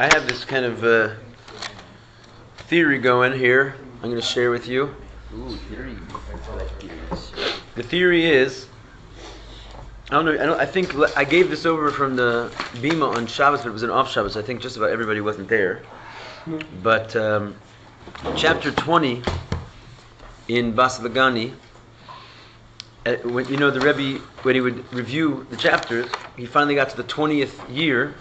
I have this kind of theory going here. I'm going to share with you. Ooh, theory. I like theories. The theory is, I don't know. I think I gave this over from the Bima on Shabbos, but it was an off Shabbos. I think just about everybody wasn't there. But chapter 20 in Basi Lagani, when the Rebbe, when he would review the chapters, he finally got to the 20th year.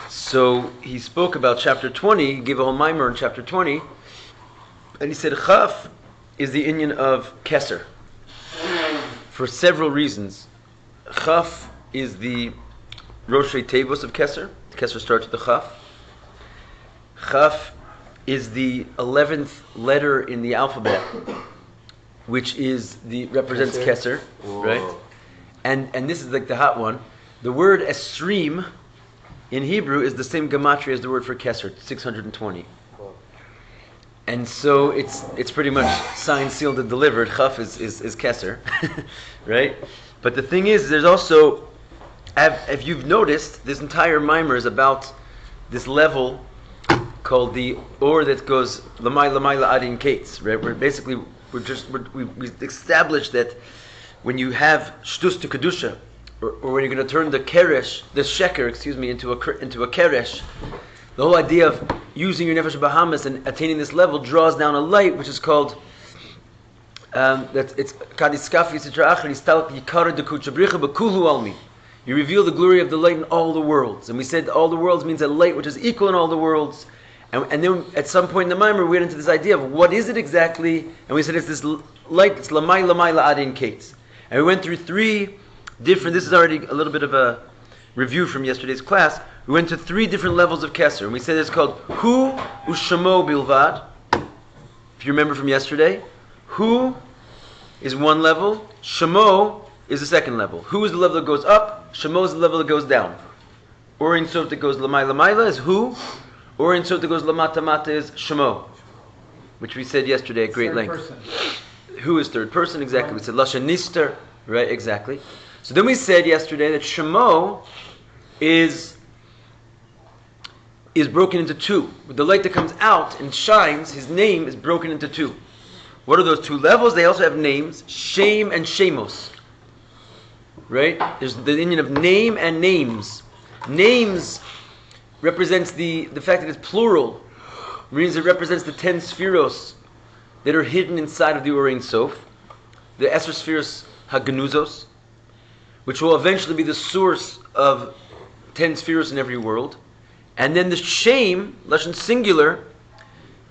So he spoke about chapter 20, he gave a whole mimer in chapter 20, and he said Chaf is the Inyon of Keter for several reasons. Chaf is the Roshei Tevos of Keter. Keter starts with the Chaf. Chaf is the 11th letter in the alphabet, which represents Keter, right? And this is like the hot one. The word esrim in Hebrew is the same gematria as the word for Keter, 620. And so it's pretty much signed, sealed, and delivered. Chaf is Keter, right? But the thing is, there's also, if you've noticed, this entire mimer is about this level called the or that goes lamay adin kates, right? We established that when you have shtus to kedusha, or when you're going to turn the sheker, into a keresh, the whole idea of using your nefesh bahamas and attaining this level draws down a light, which is called that it's kadiskafi sitra achar istalk yikara dekut shabricha bekulu almi. You reveal the glory of the light in all the worlds, and we said all the worlds means a light which is equal in all the worlds. And then at some point in the mimer we went into this idea of what is it exactly, and we said it's this light, it's lamay la'adin kates, and we went through three different. This is already a little bit of a review from yesterday's class. We went to three different levels of Keter, and we said it's called Hu Ushamo Bilvad. If you remember from yesterday, Hu is one level, Shamo is the second level. Hu is the level that goes up, Shamo is the level that goes down. Or in Sot that goes Lamay Lamayla is Hu, or in Sot that goes Lamata Mata is Shamo, which we said yesterday at great length. Hu is third person, exactly. We said Lashon Nister, right, exactly. So then we said yesterday that Shamo is broken into two. With the light that comes out and shines, his name is broken into two. What are those two levels? They also have names, Shem and Shemos. Right? There's the Inyon of name and names. Names represents the fact that it's plural. Means it represents the 10 spheros that are hidden inside of the Ein Sof. The Esser spheros Hagenuzos, which will eventually be the source of 10 spheros in every world. And then the Shem, Lashon singular,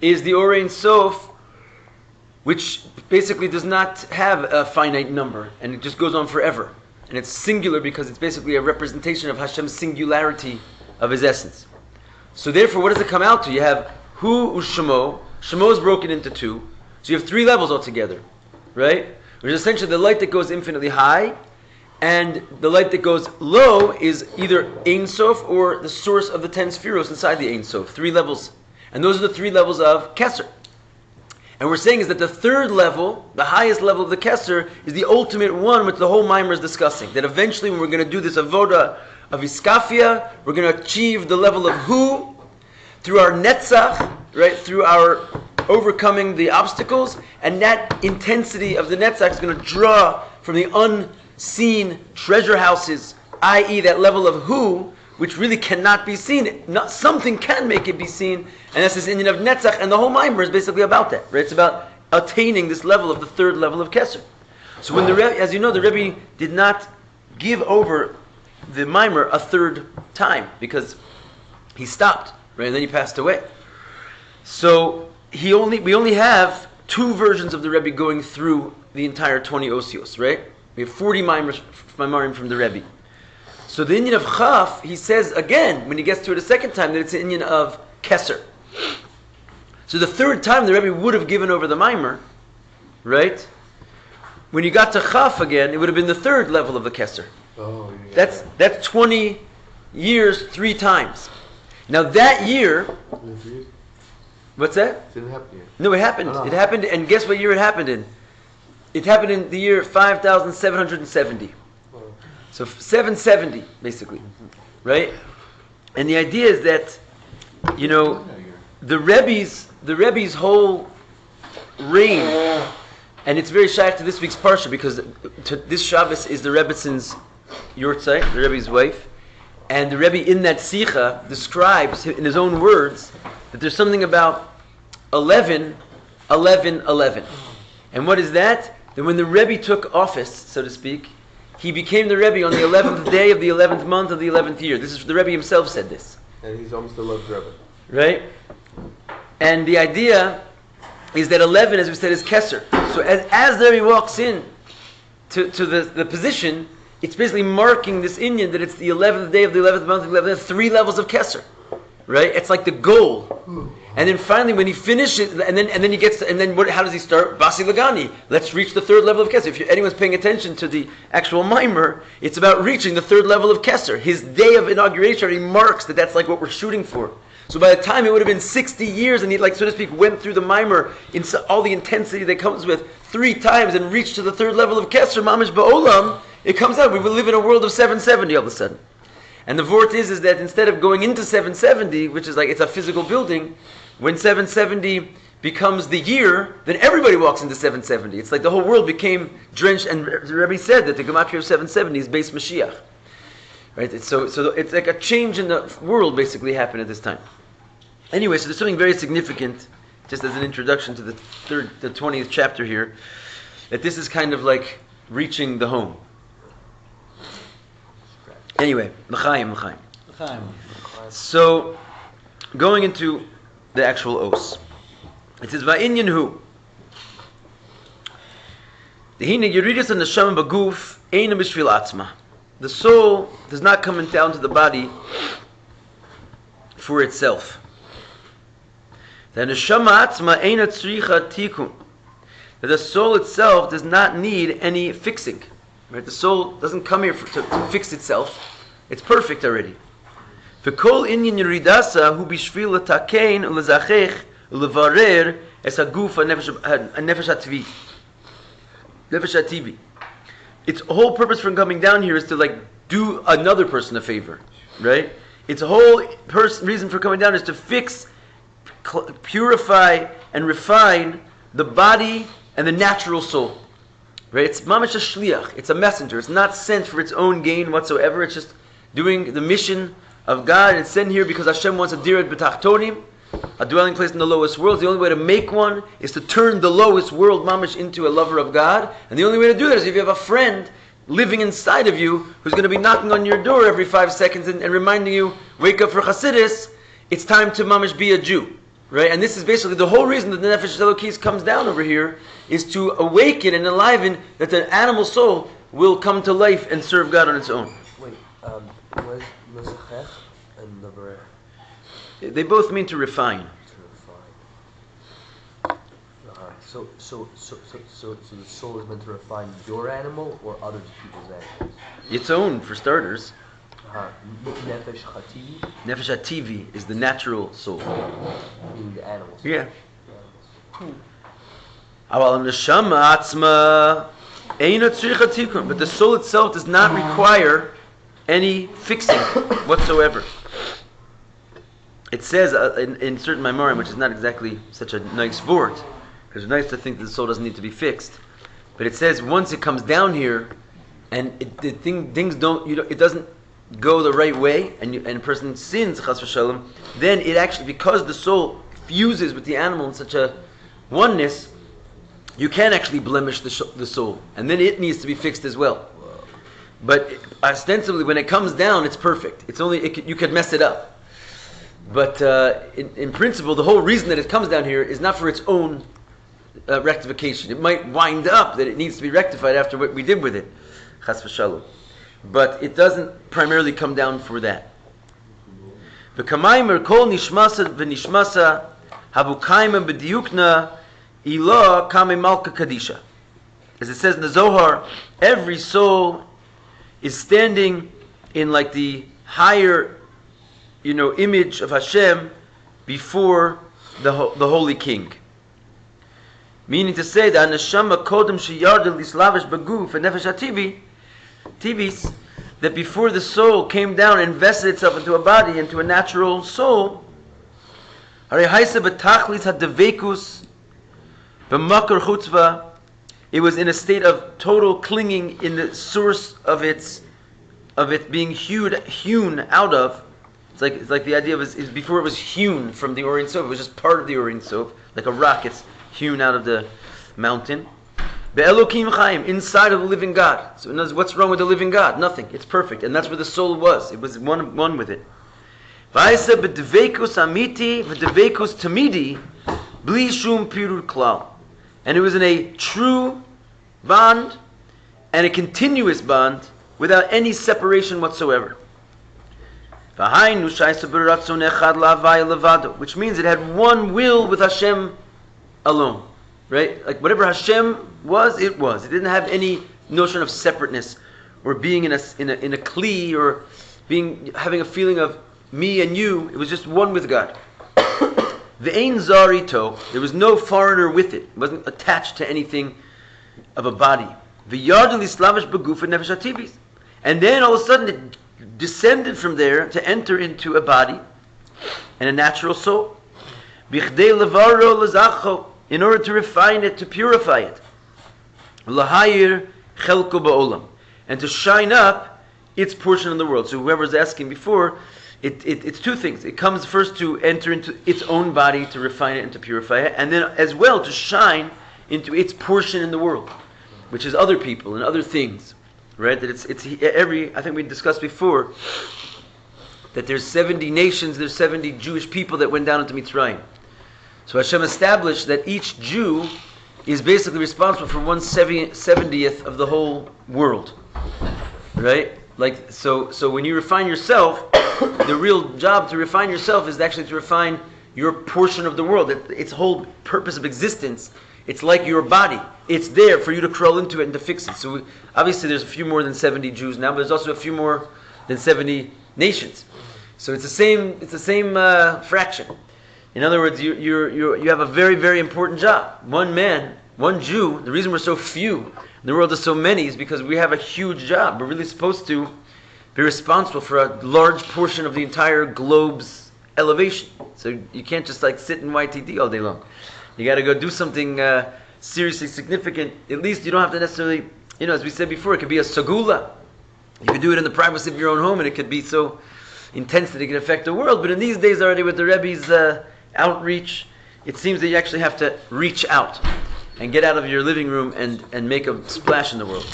is the Ein Sof, which basically does not have a finite number, and it just goes on forever. And it's singular because it's basically a representation of Hashem's singularity of His essence. So therefore, what does it come out to? You have Hu Ushamo. Shamo is broken into two. So you have three levels altogether, right? Which is essentially the light that goes infinitely high, and the light that goes low is either Ein Sof or the source of the 10 spheros inside the Ein Sof. Three levels. And those are the three levels of Keter. And we're saying is that the third level, the highest level of the Keter, is the ultimate one which the whole mimer is discussing. That eventually when we're going to do this avoda of Iskafia, we're going to achieve the level of Hu through our Netzach, right, through our overcoming the obstacles, and that intensity of the Netzach is going to draw from the unseen treasure houses, i.e. that level of Hu, which really cannot be seen. Something can make it be seen, and that's this Inyon of Netzach, and the whole mimer is basically about that, right? It's about attaining this level of the third level of Keter. So when the Rebbe, as you know, the Rebbe did not give over the mimer a third time, because he stopped, right, and then he passed away. So we only have two versions of the Rebbe going through the entire 20 osios, right? We have 40 mimarim from the Rebbe. So the Inyon of Chaf, he says again, when he gets to it a second time, that it's an Inyon of Keter. So the third time the Rebbe would have given over the mimer, right? When you got to Chaf again, it would have been the third level of the Keter. Oh, yeah. That's 20 years, 3 times. Now that year, what's that? Didn't happen yet. No, it happened. Oh. It happened, and guess what year it happened in? It happened in the year 5770. Oh. So 770, basically, right? And the idea is that, the Rebbe's whole reign, and it's very shaykh to this week's parsha because this Shabbos is the Rebbetzins Yortzeit, the Rebbe's wife, and the Rebbe in that Sicha describes in his own words that there's something about 11, 11, 11. And what is that? That when the Rebbe took office, so to speak, he became the Rebbe on the 11th day of the 11th month of the 11th year. This is the Rebbe himself said this. And he's almost the loved Rebbe. Right? And the idea is that 11, as we said, is Keser. So as the Rebbe walks in to the position, it's basically marking this Inyon that it's the 11th day of the 11th month of the 11th, 3 levels of Keser. Right? It's like the goal. And then finally, when he finishes, and then he gets, how does he start? Basi Lagani. Let's reach the 3rd level of Keser. If anyone's paying attention to the actual mimer, it's about reaching the 3rd level of Keser. His day of inauguration already marks that's like what we're shooting for. So by the time it would have been 60 years, and he, like, so to speak, went through the mimer in all the intensity that comes with 3 times and reached to the 3rd level of Keser, Mamish Ba'olam, it comes out. We will live in a world of 770 all of a sudden. And the vort is that instead of going into 770, which is like it's a physical building, when 770 becomes the year, then everybody walks into 770. It's like the whole world became drenched, and the Rebbe said that the gematria of 770 is Beis Mashiach. Right? So it's like a change in the world basically happened at this time. Anyway, so there's something very significant, just as an introduction to the 20th chapter here, that this is kind of like reaching the home. Anyway, l'chaim. So, going into the actual os. It says, Va'inyan hu. Dehine Yeridus and Neshama Baguf Eina B'shvil Atzma. The soul does not come down to the body for itself. The Neshama Atzma Eina Tzricha Tikun. That the soul itself does not need any fixing. Right? The soul doesn't come here to fix itself. It's perfect already. V'kol inyan yiridasa hu b'shvil l'takein u'lezachech u'levarer es haguf ha'nefesh ha'tivi. Its whole purpose for coming down here is to do another person a favor, right? Its whole reason for coming down is to fix, purify, and refine the body and the natural soul. Right? It's mamash a shliach. It's a messenger. It's not sent for its own gain whatsoever. It's just doing the mission of God. It's sent here because Hashem wants a dirat b'tachtonim, a dwelling place in the lowest world. The only way to make one is to turn the lowest world mamash into a lover of God. And the only way to do that is if you have a friend living inside of you who's going to be knocking on your door every 5 seconds and reminding you, wake up for Chassidus, it's time to mamash be a Jew. Right? And this is basically the whole reason that the Nefesh Elokis comes down over here is to awaken and enliven that the animal soul will come to life and serve God on its own. Wait, was Mezachech and Levarer? They both mean to refine. To refine. So the soul is meant to refine your animal or other people's animals? Its own, for starters. Nefesh Chativi? Nefesh Hativi is the natural soul. Meaning the animals. Yeah. But the soul itself does not require any fixing whatsoever. It says in certain Maimarim, which is not exactly such a nice vort, because it's nice to think that the soul doesn't need to be fixed, but it says once it comes down here, and things don't, it doesn't go the right way, and a person sins, chas v'shalom, then it actually, because the soul fuses with the animal in such a oneness, you can actually blemish the soul, and then it needs to be fixed as well. But ostensibly, when it comes down, it's perfect. It's only you could mess it up. But in principle, the whole reason that it comes down here is not for its own rectification. It might wind up that it needs to be rectified after what we did with it, chas v'shalom. But it doesn't primarily come down for that. V'kamaymer kol nishmasa v'nishmasa habukayma b'diukna ilah kame malka kadisha. As it says in the Zohar, every soul is standing in like the higher, image of Hashem before the Holy King. Meaning to say that neshama kodem sheyardel lislavish baguf and nefesh hativi, tivis, that before the soul came down and invested itself into a body, into a natural soul, it was in a state of total clinging in the source of it being hewn out of. It's like the idea of is before it was hewn from the Orient Sof. It was just part of the Orient Sof, like a rock. It's hewn out of the mountain. Be'elokim Chaim, inside of the living God. So in other words, what's wrong with the living God? Nothing. It's perfect, and that's where the soul was. It was one with it. V'aisa b'dveikus amiti v'dveikus tamidi bli shum pirud klal. And it was in a true bond and a continuous bond without any separation whatsoever. Which means it had one will with Hashem alone. Right? Like whatever Hashem was, it was. It didn't have any notion of separateness or being in a kli or having a feeling of me and you. It was just one with God. Ve'ein zarito, there was no foreigner with it. It wasn't attached to anything of a body. And then all of a sudden it descended from there to enter into a body and a natural soul. In order to refine it, to purify it. And to shine up its portion of the world. So whoever's asking before, it's two things. It comes first to enter into its own body, to refine it and to purify it, and then as well to shine into its portion in the world, which is other people and other things. Right? That I think we discussed before that there's 70 nations, there's 70 Jewish people that went down into Mitzrayim. So Hashem established that each Jew is basically responsible for 1/70th of the whole world. Right? Like so when you refine yourself, the real job to refine yourself is actually to refine your portion of the world. Its whole purpose of existence. It's like your body. It's there for you to crawl into it and to fix it. So obviously there's a few more than 70 Jews now, but there's also a few more than 70 nations. So it's the same fraction. In other words, you have a very, very important job. One man, one Jew. The reason we're so few in the world is so many is because we have a huge job. We're really supposed to be responsible for a large portion of the entire globe's elevation. So you can't just like sit in YTD all day long. You got to go do something seriously significant. At least you don't have to necessarily, as we said before, it could be a sagula. You could do it in the privacy of your own home, and it could be so intense that it can affect the world. But in these days already, with the Rebbe's outreach, it seems that you actually have to reach out and get out of your living room and make a splash in the world.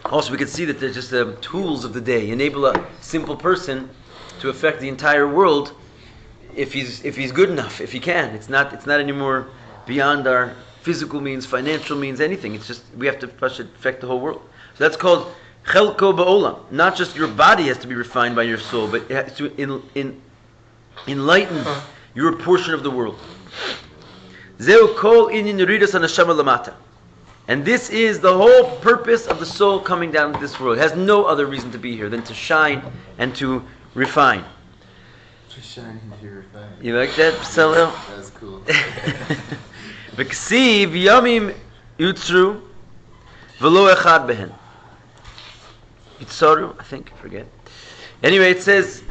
Also, we can see that they're just tools of the day. Enable a simple person to affect the entire world. If he's good enough, if he can. It's not anymore beyond our physical means, financial means, anything. It's just we have to affect the whole world. So that's called chelko ba'olam. Not just your body has to be refined by your soul, but it has to enlighten your portion of the world. Zeu kol inyan yeridas haneshama lamata. And this is the whole purpose of the soul coming down to this world. It has no other reason to be here than to shine and to refine. You like that, Psalel? That's cool. V'ksiv yamim yutzru v'lo echad behen. Yitzaru, I forget. Anyway, it says,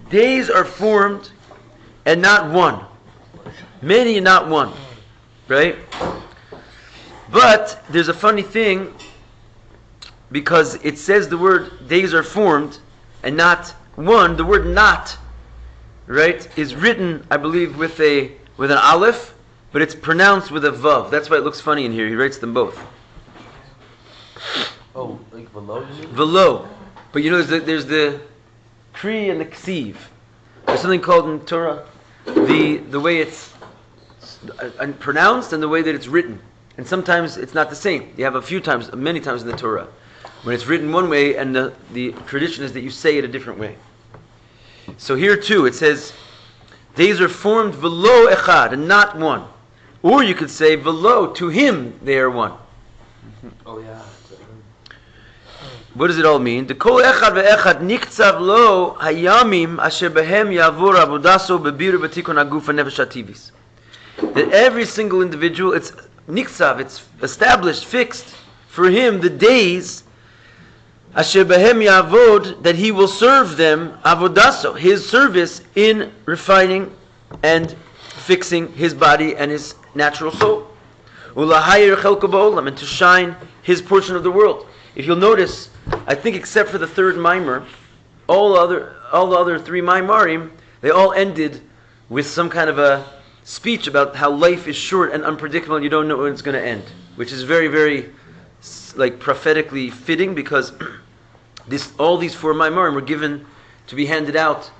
days are formed and not one. Many and not one. Right? But there's a funny thing, because it says the word days are formed and not one. The word not, right, is written, I believe, with an aleph, but it's pronounced with a vav. That's why it looks funny in here. He writes them both. Oh, like velo? Velo. But there's the kri and the ksiv. There's something called in Torah the way it's pronounced and the way that it's written. And sometimes it's not the same. You have many times in the Torah, when it's written one way and the tradition is that you say it a different way. So here too, it says, days are formed velo echad, and not one. Or you could say, velo, to him they are one. Oh yeah. What does it all mean? The kol echad ve'echad niktzav lo hayamim asher behem yavur avodaso bebir b'tikon haguf ha'nefesh ha'tivis. That every single individual, it's niksav, it's established, fixed for him the days Asher behem yavod, that he will serve them, avodaso, his service in refining and fixing his body and his natural soul. Ulahayir chelko ba'olam, and to shine his portion of the world. If you'll notice, I think except for the third mimer, all the other three mimarim, they all ended with some kind of a speech about how life is short and unpredictable and you don't know when it's going to end, which is very, very like prophetically fitting, because all these four mimarim were given to be handed out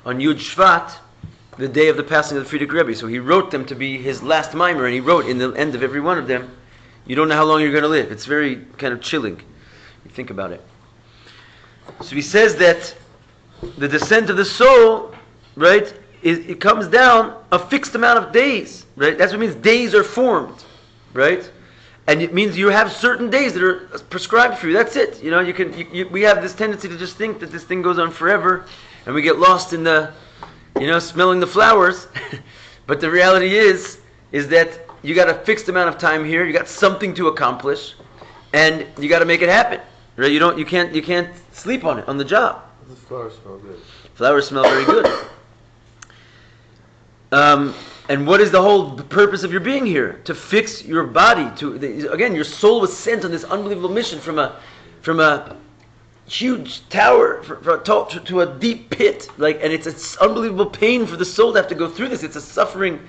on Yud Shvat, the day of the passing of the Frierdiker Rebbe. So he wrote them to be his last mimer, and he wrote in the end of every one of them, you don't know how long you're going to live. It's very kind of chilling. You think about it. So he says that the descent of the soul, right, it comes down a fixed amount of days, right? That's what it means days are formed, right? And it means you have certain days that are prescribed for you. That's it. You know, we have this tendency to just think that this thing goes on forever, and we get lost in the, smelling the flowers. But the reality is that you got a fixed amount of time here. You got something to accomplish, and you got to make it happen. Right? You can't sleep on it on the job. The flowers smell good. Flowers smell very good. And what is the whole purpose of your being here? To fix your body. Again, your soul was sent on this unbelievable mission from a huge tower to a deep pit. And it's unbelievable pain for the soul to have to go through this. It's a suffering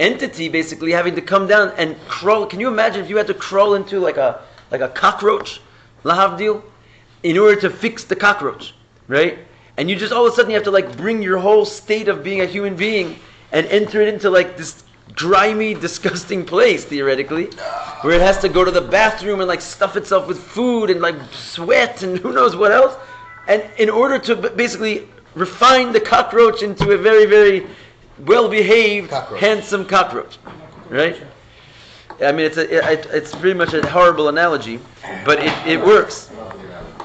entity, basically, having to come down and crawl. Can you imagine if you had to crawl into like a cockroach, lahavdil, in order to fix the cockroach, right? And you just all of a sudden you have to bring your whole state of being a human being and enter it into this grimy, disgusting place, theoretically, where it has to go to the bathroom and stuff itself with food and sweat and who knows what else, and in order to basically refine the cockroach into a very, very well-behaved, handsome cockroach, right? I mean, it's pretty much a horrible analogy, but it works.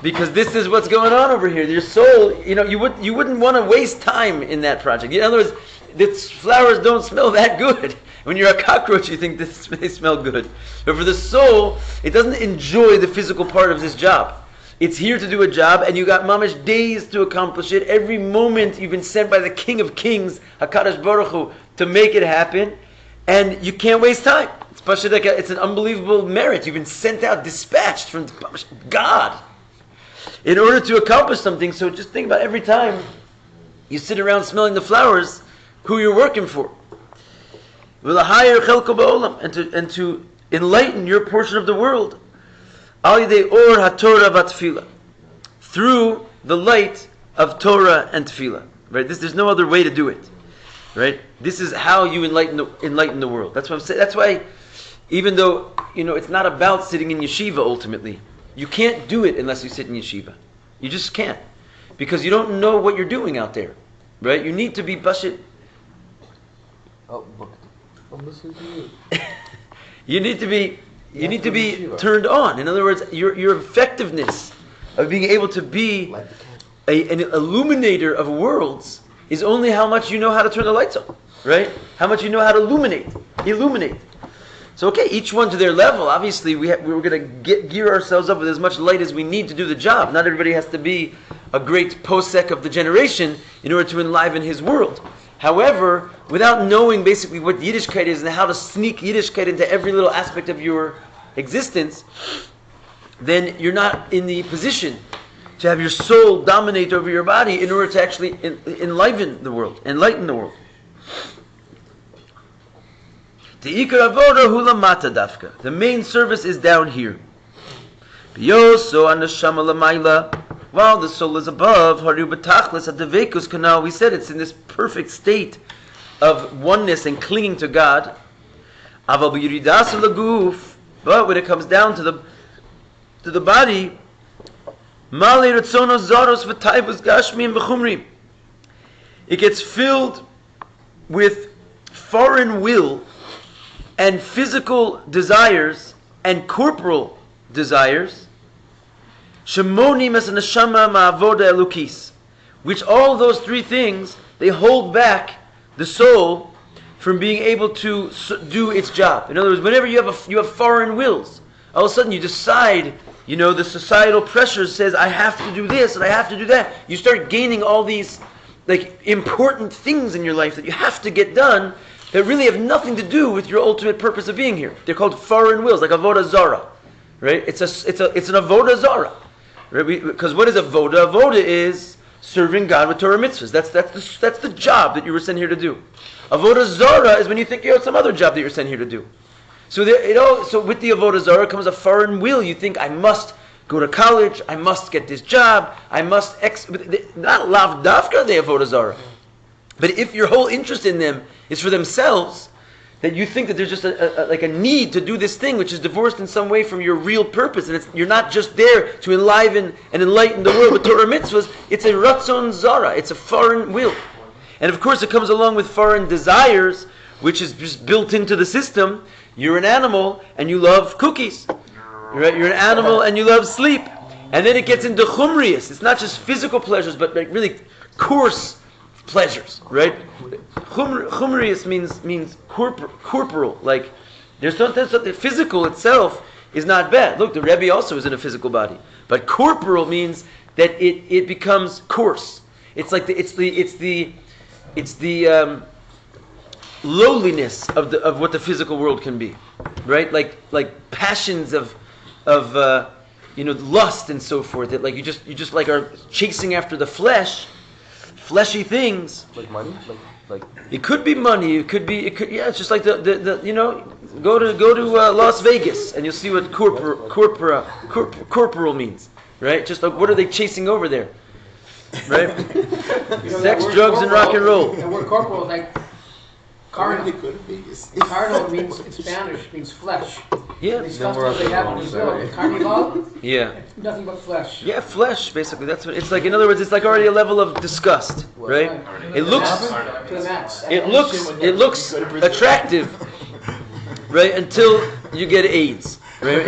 Because this is what's going on over here. Your soul, you wouldn't want to waste time in that project. In other words, the flowers don't smell that good. When you're a cockroach, you think they smell good. But for the soul, it doesn't enjoy the physical part of this job. It's here to do a job, and you got mamash days to accomplish it. Every moment you've been sent by the King of Kings, HaKadosh Baruch Hu, to make it happen, and you can't waste time. It's an unbelievable merit. You've been sent out, dispatched from God in order to accomplish something. So just think about every time you sit around smelling the flowers, who you're working for. And to enlighten your portion of the world. Through the light of Torah and Tefillah. Right? There's no other way to do it. Right? This is how you enlighten the world. That's what I'm saying. That's why, even though it's not about sitting in yeshiva ultimately, you can't do it unless you sit in yeshiva. You just can't, because you don't know what you're doing out there, right? You need to be bashit. Oh, I'm listening to you. You need to be turned on. In other words, your effectiveness of being able to be an illuminator of worlds is only how much you know how to turn the lights on, right? How much you know how to illuminate. So each one to their level. Obviously, we're going to gear ourselves up with as much light as we need to do the job. Not everybody has to be a great posek of the generation in order to enliven his world. However, without knowing basically what Yiddishkeit is and how to sneak Yiddishkeit into every little aspect of your existence, then you're not in the position to have your soul dominate over your body in order to actually enliven the world, enlighten the world. The main service is down here. While the soul is above, we said it's in this perfect state of oneness and clinging to God. But when it comes down to the body, it gets filled with foreign will and physical desires and corporal desires, which all those three things, they hold back the soul from being able to do its job. In other words, whenever you have foreign wills, all of a sudden you decide the societal pressure says, I have to do this and I have to do that. You start gaining all these important things in your life that you have to get done that really have nothing to do with your ultimate purpose of being here. They're called foreign wills, like avodah zara, right? It's an avodah zara, right? Because what is avodah? Avodah is serving God with Torah mitzvahs. That's the job that you were sent here to do. Avodah zara is when you think you have some other job that you're sent here to do. So with the avodah zara comes a foreign will. You think, I must go to college, I must get this job, I must not lav dafka the avodah zara. But if your whole interest in them is for themselves, that you think that there's just a need to do this thing which is divorced in some way from your real purpose, and you're not just there to enliven and enlighten the world with Torah mitzvahs, it's a ratzon zara, it's a foreign will. And of course it comes along with foreign desires, which is just built into the system. You're an animal and you love cookies. Right? You're an animal and you love sleep. And then it gets into chumrius. It's not just physical pleasures, but really coarse pleasures, right? Chumrius means corporal. Like, there's something physical itself is not bad. Look, the Rebbe also is in a physical body, but corporal means that it becomes coarse. It's like it's the lowliness of what the physical world can be, right? Like passions of lust and so forth. That like you just like are chasing after the fleshy things. Like money, like. It could be money. It could yeah. It's just like the go to Las Vegas and you'll see what corporal means, right? Just like what are they chasing over there, right? Sex, drugs, and rock and roll. The word corporal is like carnal. Carnal means, in Spanish, means flesh. Yeah. These customers they have in Brazil, carnival, yeah. nothing but flesh. Yeah, flesh, basically. That's what it's like. In other words, it's like already a level of disgust, right? It looks attractive, right? Until you get AIDS, right?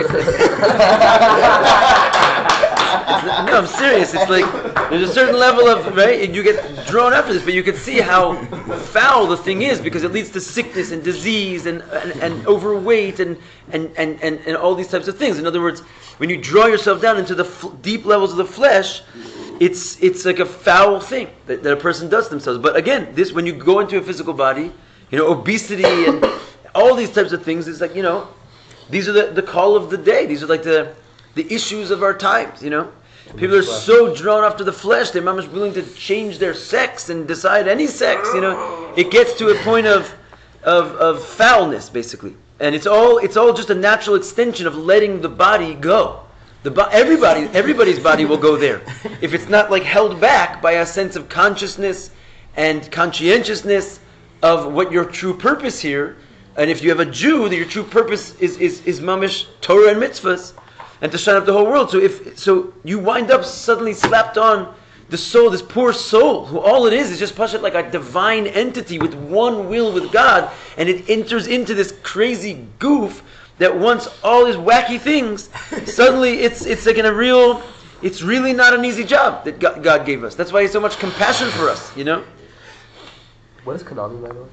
No, I'm serious. It's like there's a certain level of, right, and you get drawn after this, but you can see how foul the thing is because it leads to sickness and disease and overweight and all these types of things. In other words, when you draw yourself down into the deep levels of the flesh, it's like a foul thing that a person does to themselves. But again, this when you go into a physical body, obesity and all these types of things, it's like these are the call of the day. These are like the issues of our times, People are so drawn after the flesh, they're not willing to change their sex and decide any sex, It gets to a point of foulness, basically. And it's all just a natural extension of letting the body go. Everybody's body will go there. If it's not like held back by a sense of consciousness and conscientiousness of what your true purpose here, and if you have a Jew, that your true purpose is mamish Torah and mitzvahs, and to shine up the whole world. So you wind up suddenly slapped on the soul, this poor soul, who all it is just pashat like a divine entity with one will with God, and it enters into this crazy goof that wants all these wacky things. Suddenly it's like it's really not an easy job that God gave us. That's why He has so much compassion for us, What is Kanami, by the way?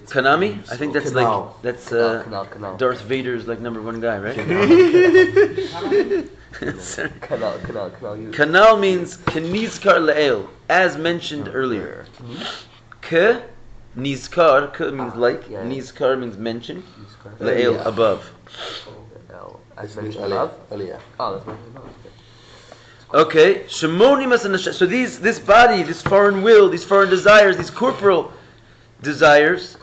Kanami? I think that's Kanal. Kanal. Darth Vader's #1 guy, right? Kanal means Kenizkar Le'el, as mentioned earlier. Ke, Nizkar, Ke means like, Nizkar means mentioned, Le'el, above. As mentioned above? Oh, that's okay, Shemonimas and so this body, this foreign will, these foreign desires, these corporal desires,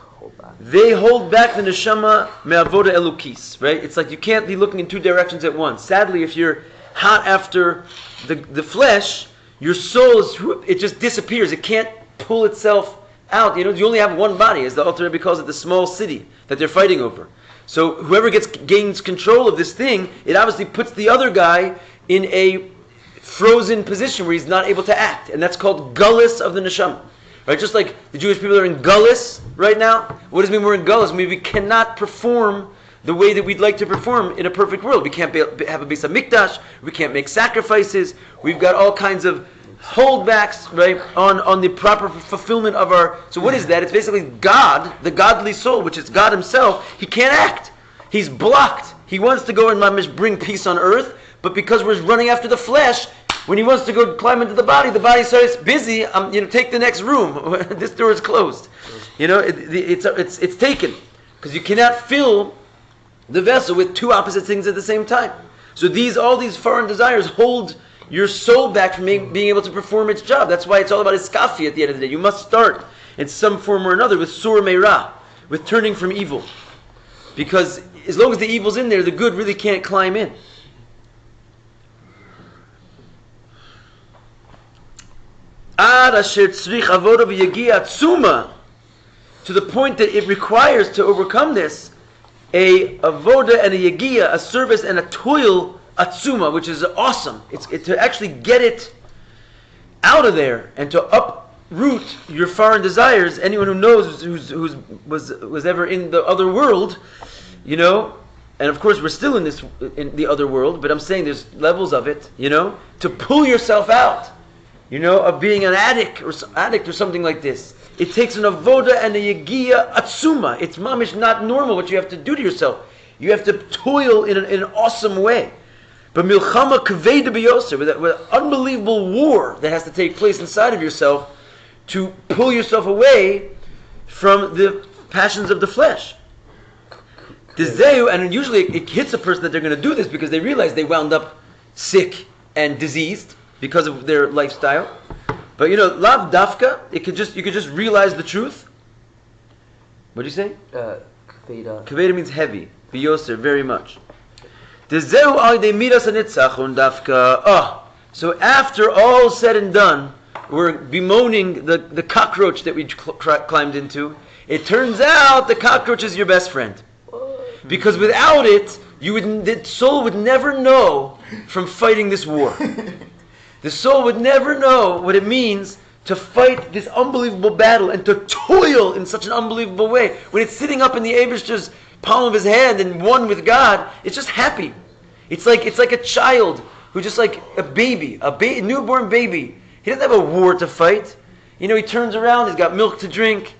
they hold back the neshama me'avoda elukis, right? It's like you can't be looking in two directions at once. Sadly, if you're hot after the flesh, your soul it just disappears. It can't pull itself out. You only have one body, as the Alter Rebbe calls it, the small city that they're fighting over. So whoever gains control of this thing, it obviously puts the other guy in a frozen position where he's not able to act, and that's called gullus of the neshama. Right? Just like the Jewish people are in gullus right now. What does it mean we're in gullus? I mean, we cannot perform the way that we'd like to perform in a perfect world. We can't have a Beis HaMikdash. We can't make sacrifices. We've got all kinds of holdbacks, right, on the proper fulfillment of our... So what is that? It's basically God, the godly soul, which is God Himself. He can't act. He's blocked. He wants to go and bring peace on earth, but because we're running after the flesh, when he wants to go climb into the body says, busy, take the next room. This door is closed. It's taken. Because you cannot fill the vessel with two opposite things at the same time. So all these foreign desires hold your soul back from being able to perform its job. That's why it's all about iskafi at the end of the day. You must start in some form or another with sur meira, with turning from evil. Because as long as the evil's in there, the good really can't climb in. To the point that it requires to overcome this a avoda and a yagia, a service and a toil atzuma, which is awesome. It's to actually get it out of there and to uproot your foreign desires. Anyone who knows was ever in the other world, and of course we're still in the other world, but I'm saying there's levels of it, to pull yourself out, of being an addict or something like this. It takes an avoda and a yagia atzuma. It's mamish not normal what you have to do to yourself. You have to toil in an awesome way. But milchama kaveda biyoser, with an unbelievable war that has to take place inside of yourself to pull yourself away from the passions of the flesh. And usually it hits a person that they're going to do this because they realize they wound up sick and diseased because of their lifestyle. But lav dafka, you could just realize the truth. What do you say? Kaveda. Kaveda means heavy. Biyoser, very much. So after all said and done, we're bemoaning the cockroach that we climbed into. It turns out the cockroach is your best friend. Because without it, the soul would never know from fighting this war. The soul would never know what it means to fight this unbelievable battle and to toil in such an unbelievable way. When it's sitting up in the Eibishter's palm of his hand and one with God, it's just happy. It's like a child who just like a newborn baby. He doesn't have a war to fight. He turns around, he's got milk to drink.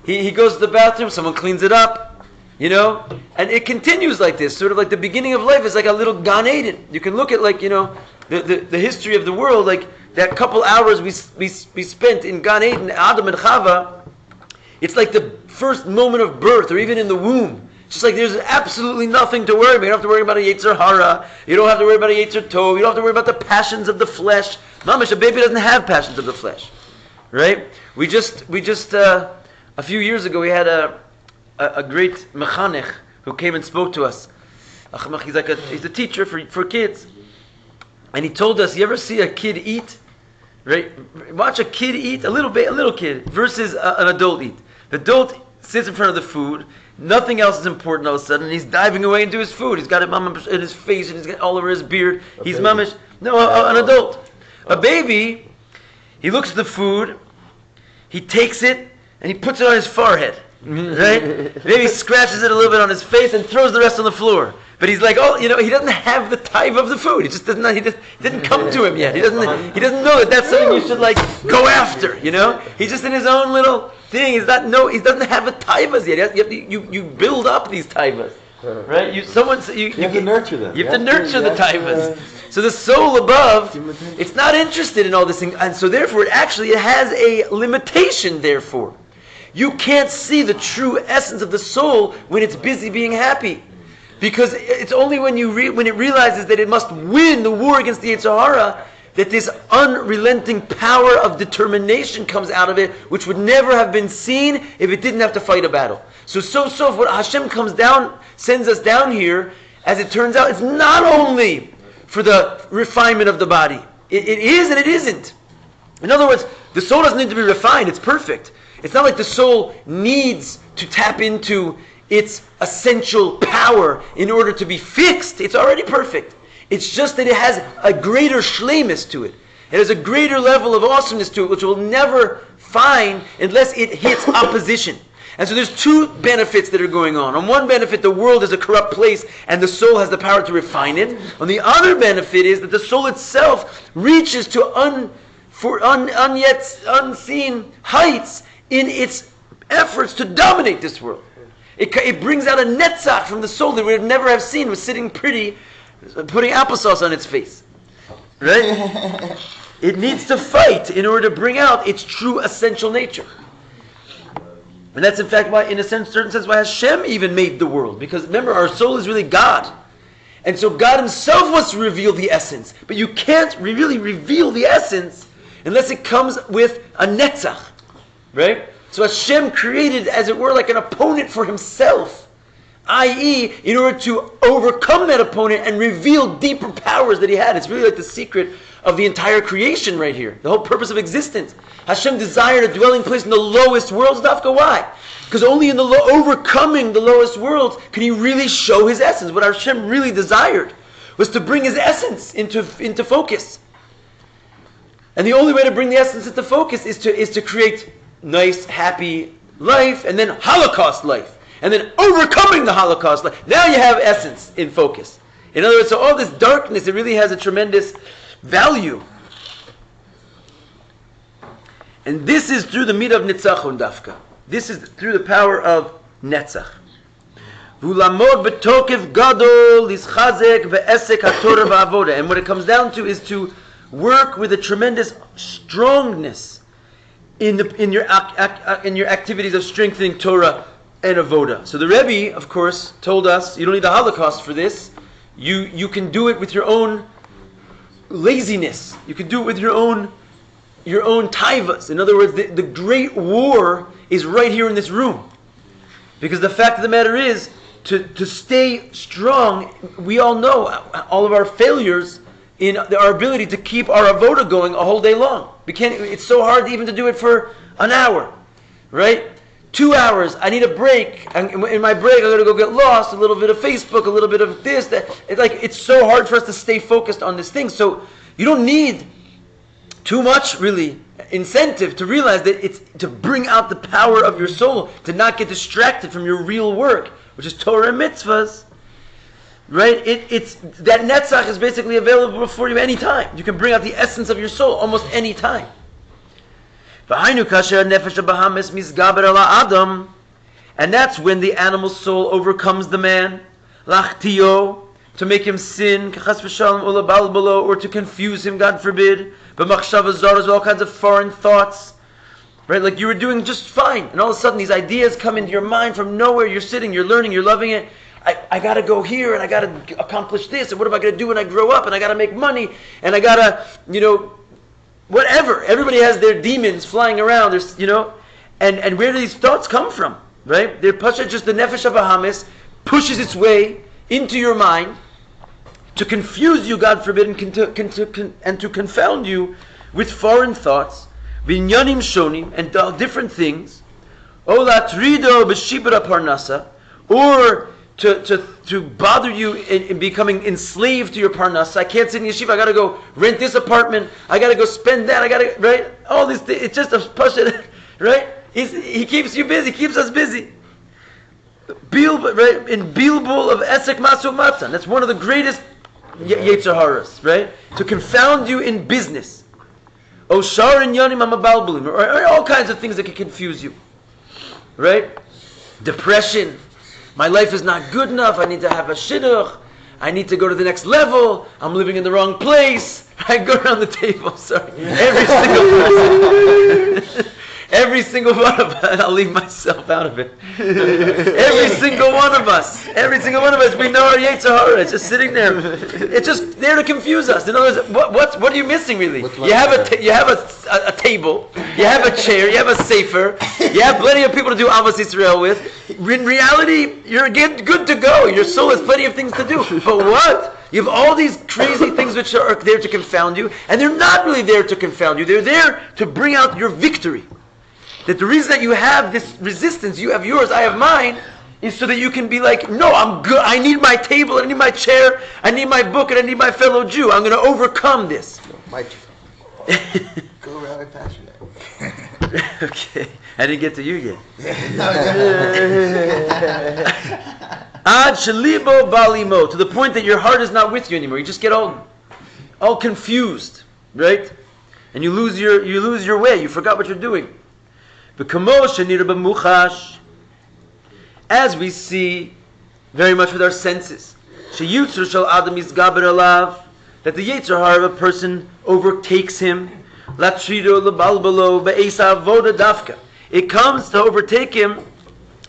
He goes to the bathroom, someone cleans it up. And it continues like this. Sort of like the beginning of life is like a little Gan Eden. You can look at the history of the world, like that couple hours we spent in Gan Eden, Adam and Chava. It's like the first moment of birth, or even in the womb. It's just like there's absolutely nothing to worry about. You don't have to worry about a Yetzer Hara. You don't have to worry about a Yetzer Tov. You don't have to worry about the passions of the flesh. Mamish, a baby doesn't have passions of the flesh, right? We just a few years ago we had a great mechanech who came and spoke to us. He's a teacher for kids, and he told us, you ever see a kid eat? Right? Watch a kid eat, a little kid, versus an adult eat. The adult sits in front of the food. Nothing else is important all of a sudden. He's diving away into his food. He's got it in his face and he's got it all over his beard. He's mamish. No, an adult. A baby, he looks at the food, he takes it, and he puts it on his forehead. Right? Maybe scratches it a little bit on his face and throws the rest on the floor. But he's like, he doesn't have the type of the food. He just doesn't. He didn't come to him yet. He doesn't know that that's something you should go after. He's just in his own little thing. He doesn't have a taivas yet. You build up these taivas, right? You have to nurture them. You have to nurture the taivas. So the soul above, it's not interested in all this thing, and so therefore it has a limitation. Therefore, you can't see the true essence of the soul when it's busy being happy. Because it's only when it realizes that it must win the war against the Yetzer Hara that this unrelenting power of determination comes out of it, which would never have been seen if it didn't have to fight a battle. So what Hashem sends us down here, as it turns out, it's not only for the refinement of the body. It is and it isn't. In other words, the soul doesn't need to be refined, it's perfect. It's not like the soul needs to tap into its essential power in order to be fixed. It's already perfect. It's just that it has a greater shleimus to it. It has a greater level of awesomeness to it, which we'll never find unless it hits opposition. And so there's two benefits that are going on. On one benefit, the world is a corrupt place and the soul has the power to refine it. On the other benefit is that the soul itself reaches to yet unseen heights in its efforts to dominate this world. It brings out a netzach from the soul that we would never have seen. Was sitting pretty, putting applesauce on its face. Right? It needs to fight in order to bring out its true essential nature. And that's in fact why, in a certain sense, why Hashem even made the world. Because remember, our soul is really God. And so God himself wants to reveal the essence. But you can't really reveal the essence unless it comes with a netzach. Right? So Hashem created, as it were, like an opponent for himself. I.e., in order to overcome that opponent and reveal deeper powers that he had. It's really like the secret of the entire creation right here. The whole purpose of existence. Hashem desired a dwelling place in the lowest worlds. Dafka, why? Because only in the overcoming the lowest worlds can he really show his essence. What Hashem really desired was to bring his essence into focus. And the only way to bring the essence into focus is to create nice, happy life, and then Holocaust life. And then overcoming the Holocaust life. Now you have essence in focus. In other words, so all this darkness, it really has a tremendous value. And this is through the midah of nitzachon dafka. This is through the power of netzach. V'ulamod b'tokev gadol lischazek ve'esek haTorah va'avoda. And what it comes down to is to work with a tremendous strongness in your activities of strengthening Torah and avoda. So the Rebbe, of course, told us you don't need the Holocaust for this. You can do it with your own laziness. You can do it with your own taivas. In other words, the great war is right here in this room. Because the fact of the matter is, to stay strong, we all know all of our failures in our ability to keep our avoda going a whole day long. It's so hard even to do it for an hour, right? 2 hours, I need a break. In my break, I'm going to go get lost, a little bit of Facebook, a little bit of this, that. It's so hard for us to stay focused on this thing. So you don't need too much, really, incentive to realize that it's to bring out the power of your soul, to not get distracted from your real work, which is Torah and mitzvahs. Right? It's that netzach is basically available for you anytime. You can bring out the essence of your soul almost any time. And that's when the animal soul overcomes the man, lachtio, to make him sin, or to confuse him, God forbid, all kinds of foreign thoughts. Right? Like you were doing just fine, and all of a sudden these ideas come into your mind from nowhere. You're sitting, you're learning, you're loving it. I got to go here, and I got to accomplish this, and what am I going to do when I grow up, and I got to make money, and I got to, whatever. Everybody has their demons flying around, and where do these thoughts come from, right? They're just the nefesh of Bahamas pushes its way into your mind to confuse you, God forbid, and to confound you with foreign thoughts, vinyanim shonim, and different things, olatrido b'shibra parnasa, or to bother you in becoming enslaved to your parnas. I can't sit in yeshiva. I got to go rent this apartment. I got to go spend that. I got to, right? All these things. It's just a push it, right? He keeps you busy. Keeps us busy. Right? In Bilbul of Esek Masu Matan. That's one of the greatest Yetzer Haras, right? To confound you in business. Oshar and Yonim Amabalbulim. Or all kinds of things that can confuse you. Right? Depression. My life is not good enough. I need to have a shidduch. I need to go to the next level. I'm living in the wrong place. I go around the table. Sorry, every single person, every single one of us. I'll leave myself out of it. Every single one of us. We know our Yetzer Hara. It's just sitting there. It's just there to confuse us. In other words, what are you missing really? You have a table. You have a chair. You have a sefer. You have plenty of people to do Avos Yisrael with. In reality, you're good to go. Your soul has plenty of things to do. But what? You have all these crazy things which are there to confound you, and they're not really there to confound you. They're there to bring out your victory. That the reason that you have this resistance, you have yours, I have mine, is so that you can be like, no, I'm good. I need my table, I need my chair, I need my book, and I need my fellow Jew. I'm going to overcome this. Go right past you. Okay, I didn't get to you yet. Ad shalibo balimo, to the point that your heart is not with you anymore. You just get all confused, right? And you lose your way. You forgot what you're doing. As we see very much with our senses, sheyutzur shel adam yizgaber alav, that the Yetzer Hara of a person overtakes him. Latrido lebalbalo be'esa avoda dafka. It comes to overtake him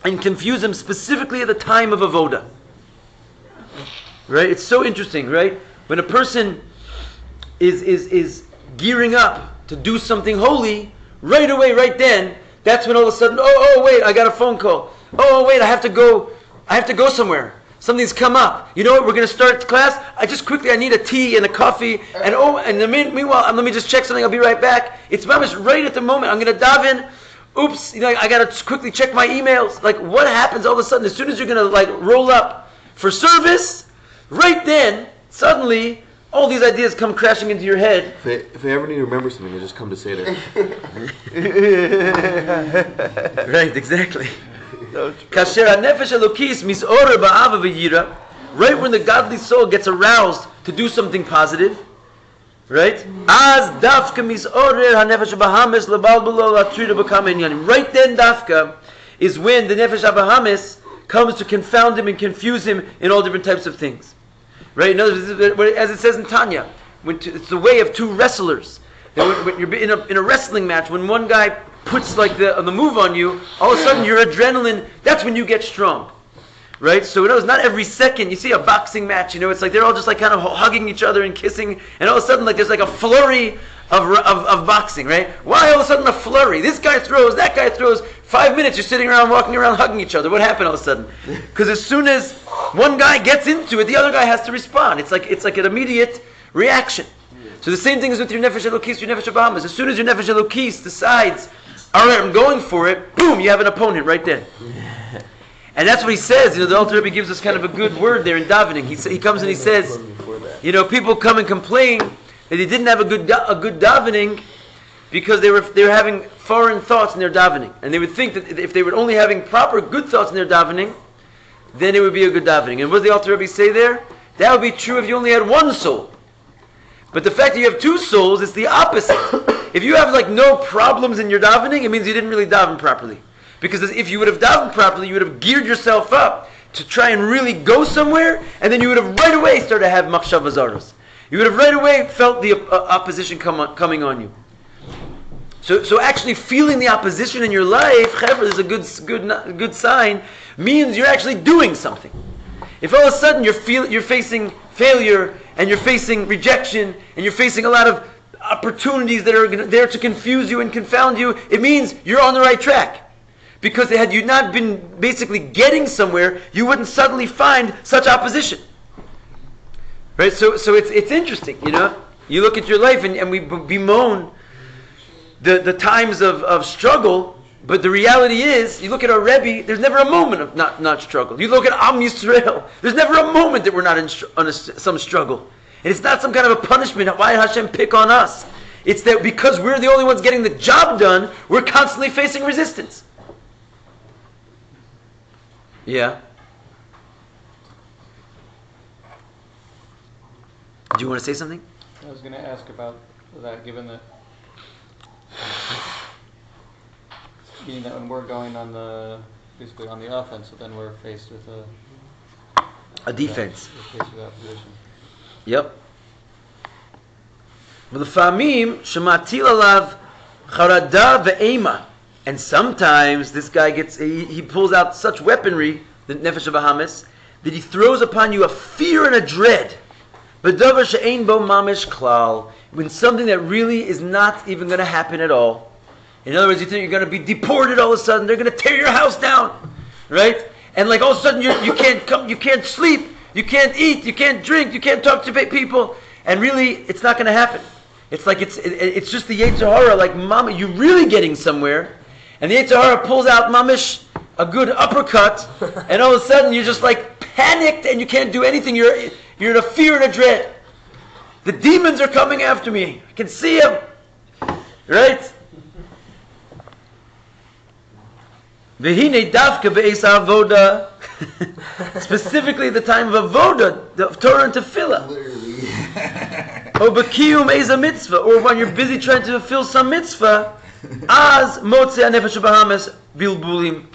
and confuse him specifically at the time of avoda. Right? It's so interesting, right? When a person is gearing up to do something holy, right away, right then, that's when all of a sudden, oh wait, I got a phone call. Oh wait, I have to go somewhere. Something's come up. You know what? We're going to start class. I need a tea and a coffee. And meanwhile, let me just check something. I'll be right back. It's mamish right at the moment. I'm going to dive in. Oops, I got to quickly check my emails. Like, what happens all of a sudden? As soon as you're going to roll up for service, right then, suddenly, all these ideas come crashing into your head. If I ever need to remember something, I just come to say that. Right, exactly. Right when the godly soul gets aroused to do something positive, right? Right then, dafka is when the nefesh abahamis comes to confound him and confuse him in all different types of things. Right? In other words, as it says in Tanya, it's the way of two wrestlers. When you're in a wrestling match, when one guy puts the move on you, all of a sudden your adrenaline, that's when you get strong. Right? So in other words, not every second, you see a boxing match, it's like they're all just kind of hugging each other and kissing, and all of a sudden there's a flurry of boxing, right? Why all of a sudden a flurry? This guy throws, that guy throws. 5 minutes you're sitting around, walking around, hugging each other. What happened all of a sudden? Because as soon as one guy gets into it, the other guy has to respond. It's like an immediate reaction. So the same thing is with your nefesh elokis, your nefesh abahamis. As soon as your nefesh elokis decides, all right, I'm going for it, boom, you have an opponent right then. And that's what he says. The Alter Rebbe gives us kind of a good word there in davening. He comes and he says, people come and complain that they didn't have a good davening because they were having foreign thoughts in their davening, and they would think that if they were only having proper good thoughts in their davening, then it would be a good davening. And what does the Alter Rebbe say there? That would be true if you only had one soul. But the fact that you have two souls is the opposite. If you have no problems in your davening, it means you didn't really daven properly. Because if you would have davened properly, you would have geared yourself up to try and really go somewhere, and then you would have right away started to have machshava zaros. You would have right away felt the opposition coming on you. So actually feeling the opposition in your life, chevra, is a good sign, means you're actually doing something. If all of a sudden you're facing failure, and you're facing rejection, and you're facing a lot of opportunities that are there to confuse you and confound you, it means you're on the right track. Because had you not been basically getting somewhere, you wouldn't suddenly find such opposition. Right? So it's interesting, You look at your life and we bemoan the times of struggle, but the reality is, you look at our Rebbe, there's never a moment of not struggle. You look at Am Yisrael, there's never a moment that we're not in some struggle. And it's not some kind of a punishment. Why did Hashem pick on us? It's that because we're the only ones getting the job done, we're constantly facing resistance. Yeah. Do you want to say something? I was going to ask about that, given that, meaning that when we're going basically on the offense, so then we're faced with a defense. We're faced with opposition. Yep. V'lefamim shematil alav charada ve'ema. And sometimes this guy he pulls out such weaponry, the nefesh abahamis, that he throws upon you a fear and a dread. V'davar she'ein bo mamish klal. When something that really is not even going to happen at all. In other words, you think you're going to be deported all of a sudden. They're going to tear your house down, right? And all of a sudden you can't sleep, you can't eat, you can't drink, you can't talk to people, and really it's not going to happen. It's like it's just the Yetzer Hara, mama, you're really getting somewhere, and the Yetzer Hara pulls out mamish a good uppercut, and all of a sudden you're just panicked and you can't do anything. You're in a fear and a dread. The demons are coming after me. I can see them. Right? V'hinei dafka be'es avoda. Specifically the time of avoda, the Torah and Tefillah. Or b'kiyum eis mitzvah, or when you're busy trying to fulfill some mitzvah, az motzei nefesh bahamas bilbulim.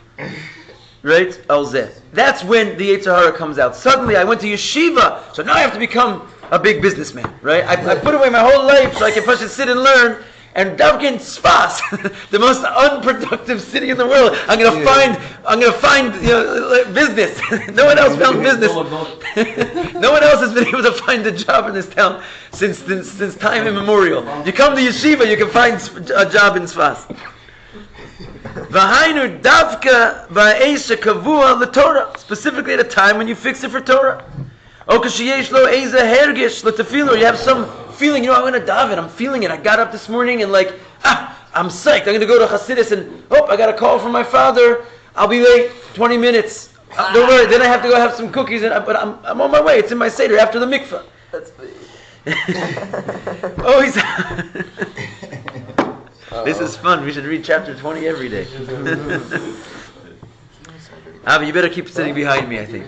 right? Al-zeh. That's when the Yetzer Hara comes out. Suddenly, I went to yeshiva, so now I have to become a big businessman, right? I put away my whole life so I can first sit and learn. And Davkin Sfas, the most unproductive city in the world. I'm gonna find business. No one else found business. No one else has been able to find a job in this town since time immemorial. You come to yeshiva, you can find a job in Sfas. V'hainu davka va'esha kavua l'Torah, specifically at a time when you fix it for Torah. O kashiyesh lo eza hergish l'tefillah, you have some feeling, I'm going to daven, I'm feeling it. I got up this morning and I'm psyched. I'm going to go to Hasidus and, I got a call from my father. I'll be late, 20 minutes. Don't worry, then I have to go have some cookies, but I'm on my way. It's in my Seder after the mikvah. That's funny. This is fun. We should read chapter 20 every day. But you better keep sitting behind me, I think.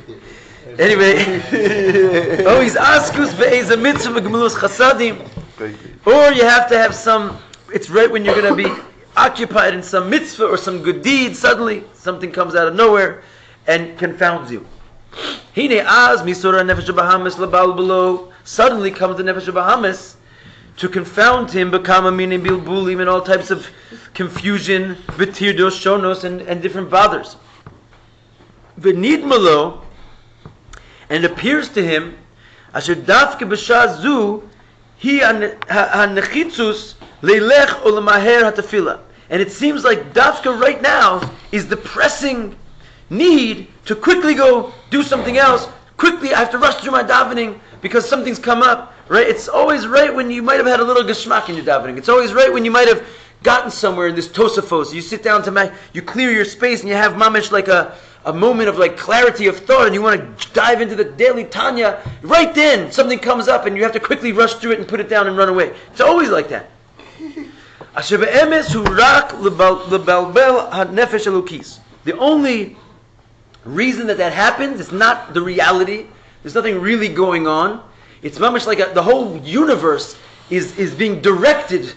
Anyway, he's askus be'eza mitzvah gemulus chasadim, or you have to have some. It's right when you're going to be occupied in some mitzvah or some good deed. Suddenly, something comes out of nowhere and confounds you. Hine az misora nefesh bahamis labal below. Suddenly comes the nefesh bahamis to confound him, become a meaning bilbulim and all types of confusion, v'tirdos shonos and different bothers. V'nidmalo. And it appears to him, asher dafke b'shah zu, hi ha-nechitzus leilech olamaher hatafila. And it seems like dafka right now is the pressing need to quickly go do something else. Quickly, I have to rush through my davening because something's come up. Right? It's always right when you might have had a little geschmack in your davening. It's always right when you might have gotten somewhere in this tosafos. You sit down you clear your space and you have mamish like a moment of clarity of thought, and you want to dive into the daily Tanya. Right then, something comes up, and you have to quickly rush through it and put it down and run away. It's always like that. The only reason that happens is not the reality. There's nothing really going on. It's mamish like the whole universe is being directed,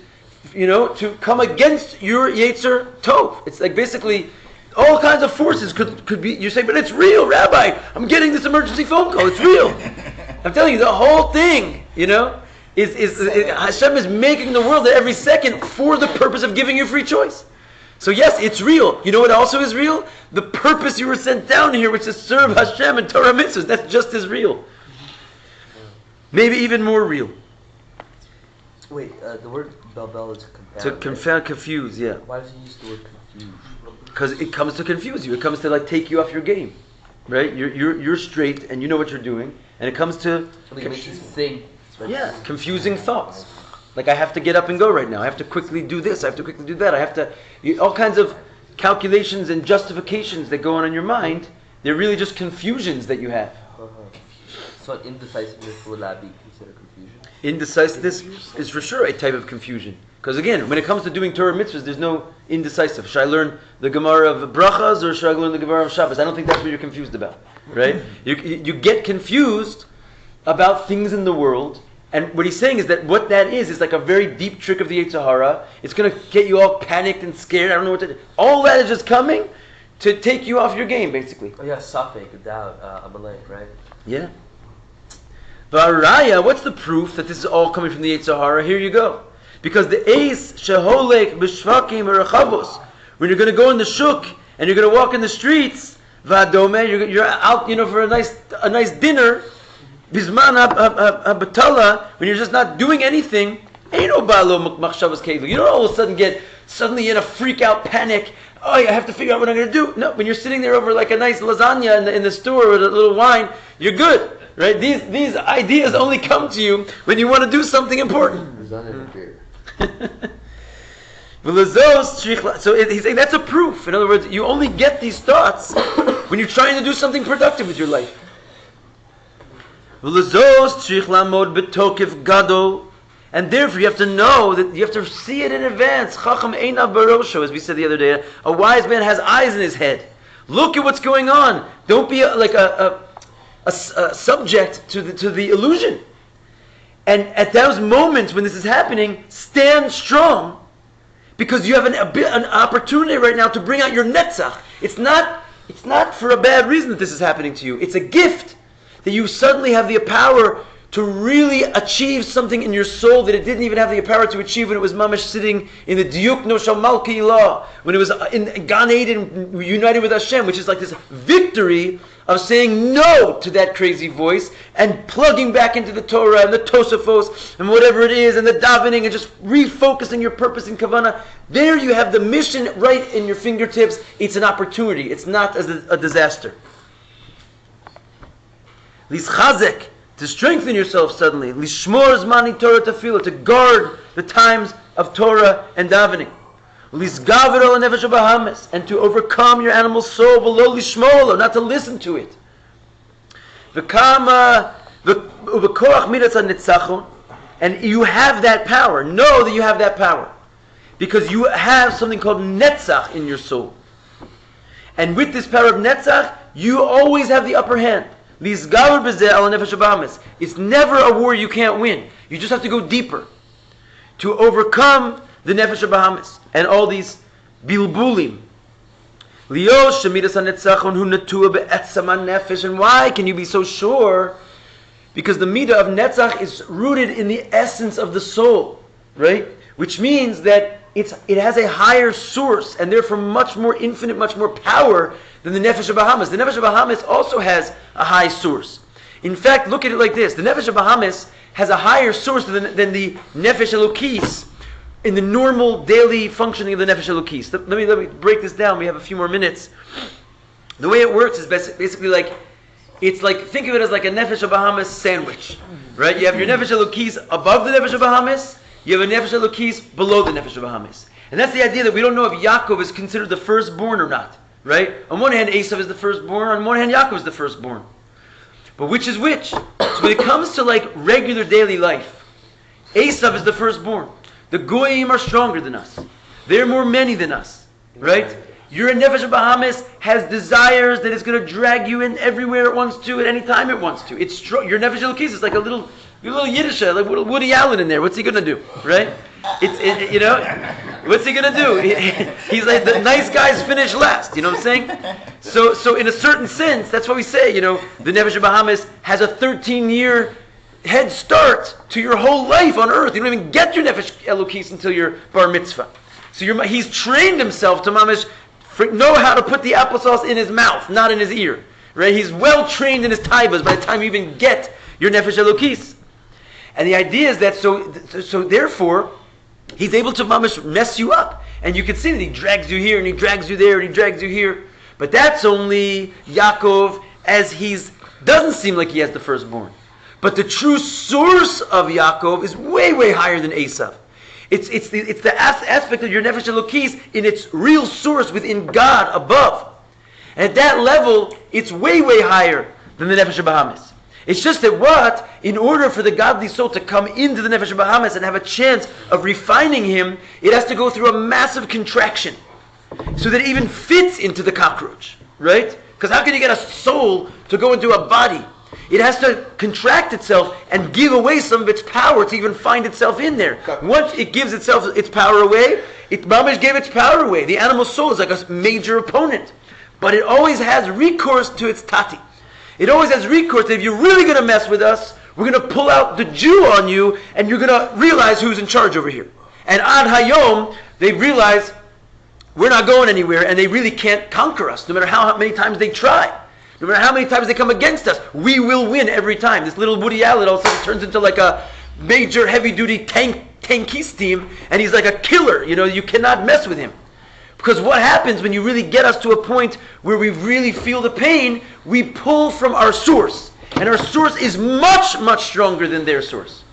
to come against your Yetzer Tov. It's like basically all kinds of forces could be. You say, but it's real, Rabbi. I'm getting this emergency phone call. It's real. I'm telling you, the whole thing, Hashem is making the world at every second for the purpose of giving you free choice. So yes, it's real. You know what also is real? The purpose you were sent down here, which is to serve Hashem and Torah mitzvahs. That's just as real. Maybe even more real. Wait, the word balbel is confound. To confound, confuse, yeah. Why does he use the word confuse? Because it comes to confuse you. It comes to take you off your game, right? You're straight and you know what you're doing, and it comes to It makes you think. confusing thoughts. Like I have to get up and go right now. I have to quickly do this. I have to quickly do that. I have to all kinds of calculations and justifications that go on in your mind. They're really just confusions that you have. So indecisiveness, would that be considered confusion? Indecisiveness is for sure a type of confusion. Because again, when it comes to doing Torah mitzvahs, there's no indecisive. Should I learn the Gemara of Brachas or should I learn the Gemara of Shabbos? I don't think that's what you're confused about, right? You get confused about things in the world, and what he's saying is that what that is like a very deep trick of the Yetzer Hara. It's going to get you all panicked and scared. I don't know what to do. All that is just coming to take you off your game, basically. Oh yeah, safek, doubt, amalek, right? Yeah. V'araya, what's the proof that this is all coming from the Yetzer Hara? Here you go. Because the Eis sheholek b'shvakim v'rechavos, when you're going to go in the shuk and you're going to walk in the streets, v'adome, you're out, for a nice dinner, bisman habatala, when you're just not doing anything, eino balo machshavas keilu. You don't all of a sudden get suddenly in a freak out panic. Oh, I have to figure out what I'm going to do. No, when you're sitting there over like a nice lasagna in the store with a little wine, you're good. Right? These ideas only come to you when you want to do something important. So he's saying that's a proof. In other words, you only get these thoughts when you're trying to do something productive with your life. And therefore you have to know that you have to see it in advance. As we said the other day, a wise man has eyes in his head. Look at what's going on. Don't be like a subject to the illusion. And at those moments when this is happening, stand strong, because you have an opportunity right now to bring out your netzach. It's not It's not for a bad reason that this is happening to you. It's a gift that you suddenly have the power to really achieve something in your soul that it didn't even have the power to achieve when it was mamash sitting in the Diuk no Shal Malki Ilah, when it was in Gan Eden united with Hashem, which is like this victory of saying no to that crazy voice and plugging back into the Torah and the Tosafos and whatever it is and the davening and just refocusing your purpose in Kavanah. There you have the mission right in your fingertips. It's an opportunity. It's not as a disaster. Lischazek, to strengthen yourself suddenly. Lishmor zmani Torah tefillah, to guard the times of Torah and davening. Lisgaver al nefesh bahamis, and to overcome your animal soul, below lishmolo, not to listen to it. V'kama ubekorach midas hanitzachon, and you have that power. Know that you have that power, because you have something called netzach in your soul. And with this power of netzach, you always have the upper hand. It's never a war you can't win. You just have to go deeper to overcome the nefesh bahamis and all these bilbulim. And why can you be so sure? Because the midah of netzach is rooted in the essence of the soul, right? Which means that it has a higher source and therefore much more infinite, much more power than the nefesh bahamis. The nefesh bahamis also has a high source. In fact, look at it like this: the nefesh bahamis has a higher source than the nefesh elokis in the normal daily functioning of the nefesh elokis. Let me break this down. We have a few more minutes. The way it works is basically like, it's like, think of it as like a nefesh bahamis sandwich, right? You have your nefesh elokis above the nefesh bahamis. You have a nefesh elokis below the nefesh bahamis. And that's the idea that we don't know if Yaakov is considered the firstborn or not, right? On one hand, Esav is the firstborn. On one hand, Yaakov is the firstborn. But which is which? So when it comes to like regular daily life, Esav is the firstborn. The Goyim are stronger than us. They're more many than us, right? Your nefesh bahamis has desires that it's going to drag you in everywhere it wants to, at any time it wants to. It's your nefesh elokis is like a little Yiddish, like Woody Allen in there. What's he going to do, right? What's he going to do? He's like, the nice guys finish last, you know what I'm saying? So in a certain sense, that's why we say, the nefesh bahamis has a 13-year head start to your whole life on earth. You don't even get your nefesh elokis until your bar mitzvah. So he's trained himself to mamish know how to put the applesauce in his mouth, not in his ear, right? He's well trained in his taivas by the time you even get your nefesh elokis. And the idea is that so therefore, he's able to mamish mess you up. And you can see that he drags you here, and he drags you there, and he drags you here. But that's only Yaakov, as doesn't seem like he has the firstborn. But the true source of Yaakov is way, way higher than Esav. It's the aspect of your nefesh elokis in its real source within God above. And at that level, it's way, way higher than the nefesh bahamis. It's just that in order for the godly soul to come into the nefesh bahamis and have a chance of refining him, it has to go through a massive contraction so that it even fits into the cockroach, right? Because how can you get a soul to go into a body? It has to contract itself and give away some of its power to even find itself in there. Once it gives itself its power away, mamish gave its power away. The animal soul is like a major opponent. But it always has recourse to its tati. It always has recourse that if you're really going to mess with us, we're going to pull out the Jew on you, and you're going to realize who's in charge over here. And ad hayom, they realize we're not going anywhere, and they really can't conquer us, no matter how many times they try. No matter how many times they come against us, we will win every time. This little Woody Allen all of a sudden turns into like a major heavy-duty tankist team, and he's like a killer. You cannot mess with him. Because what happens when you really get us to a point where we really feel the pain, we pull from our source. And our source is much, much stronger than their source.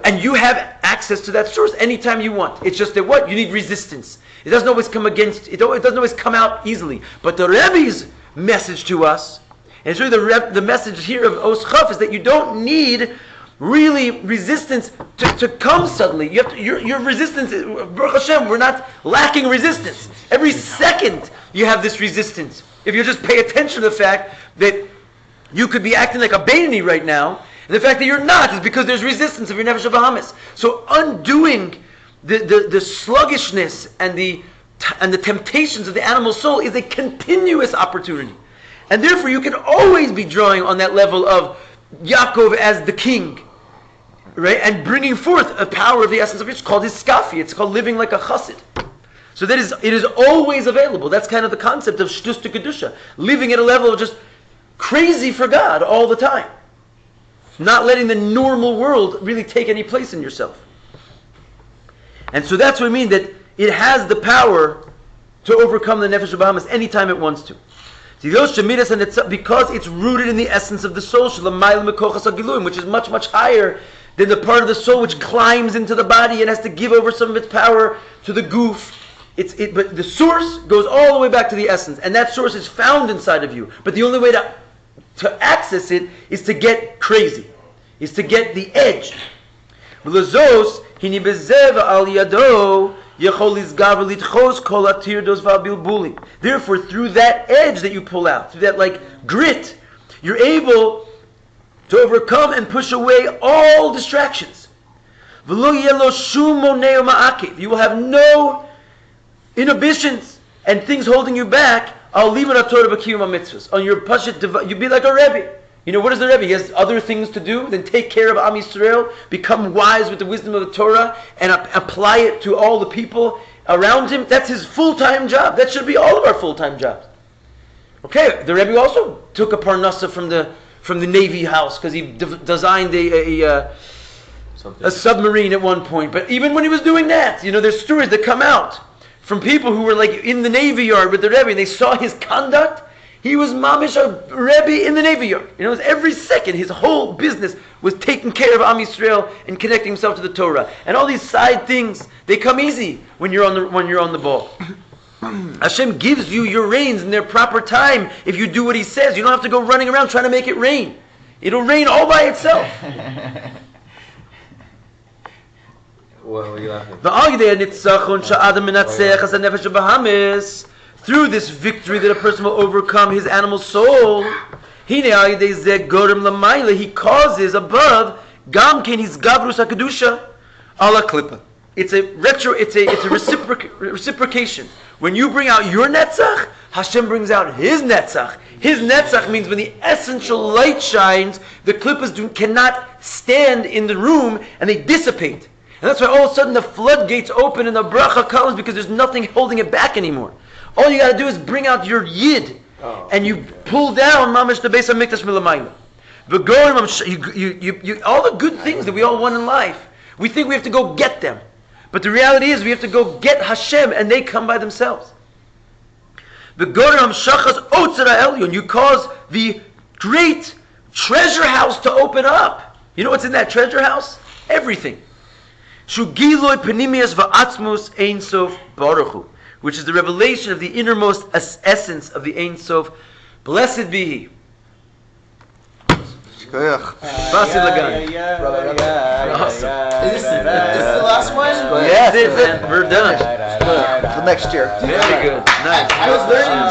And you have access to that source anytime you want. It's just that you need resistance. It doesn't always come it doesn't always come out easily. But the Rebbe's message to us, and it's really the message here of Os Chaf, is that you don't need really resistance to come suddenly. Your resistance, Baruch Hashem, we're not lacking resistance. Every second you have this resistance. If you just pay attention to the fact that you could be acting like a Beinoni right now, and the fact that you're not is because there's resistance of your nefesh bahamis. So undoing the sluggishness and the and the temptations of the animal soul is a continuous opportunity. And therefore you can always be drawing on that level of Yaakov as the king, right? And bringing forth a power of the essence of it. It's called hiskafi. It's called living like a chassid. So it is always available. That's kind of the concept of shtus to kedusha. Living at a level of just crazy for God all the time. Not letting the normal world really take any place in yourself. And so that's what I mean, that it has the power to overcome the nefesh bahamas anytime it wants to. See, those shemidas, and it's because it's rooted in the essence of the soul, which is much, much higher than the part of the soul which climbs into the body and has to give over some of its power to the goof. But the source goes all the way back to the essence, and that source is found inside of you. But the only way to access it is to get crazy, is to get the edge. Therefore, through that edge that you pull out, through that like grit, you're able to overcome and push away all distractions. You will have no inhibitions and things holding you back. On your pashut, you'll be like a Rebbe. You know, what is the Rebbe? He has other things to do than take care of Am Yisrael, become wise with the wisdom of the Torah, and apply it to all the people around him. That's his full-time job. That should be all of our full-time jobs. Okay, the Rebbe also took a parnasa from the Navy house because he designed a submarine at one point. But even when he was doing that, you know, there's stories that come out from people who were like in the Navy Yard with the Rebbe, and they saw his conduct. He was mamish a Rebbe in the Navy Yard. You know, every second his whole business was taking care of Am Yisrael and connecting himself to the Torah. And all these side things, they come easy when you're on the ball. Hashem gives you your rains in their proper time if you do what He says. You don't have to go running around trying to make it rain. It'll rain all by itself. What are you laughing? Through this victory that a person will overcome his animal soul, he causes above his gavrus hakadusha ala klipa. It's a reciprocation. When you bring out your netzach, Hashem brings out His netzach. His netzach means when the essential light shines, the klippas cannot stand in the room and they dissipate. And that's why all of a sudden the floodgates open and the bracha comes, because there's nothing holding it back anymore. All you got to do is bring out your yid, and you pull down mamash the Beis Hamikdash milamayla. All the good things that we all want in life, we think we have to go get them, but the reality is we have to go get Hashem, and they come by themselves. You cause the great treasure house to open up. You know what's in that treasure house? Everything. Which is the revelation of the innermost essence of the Ein Sof. Blessed be He. Basi Lagani. Awesome. Is this the last one? Yes, we're done. For next year. Very good. Nice. I was learning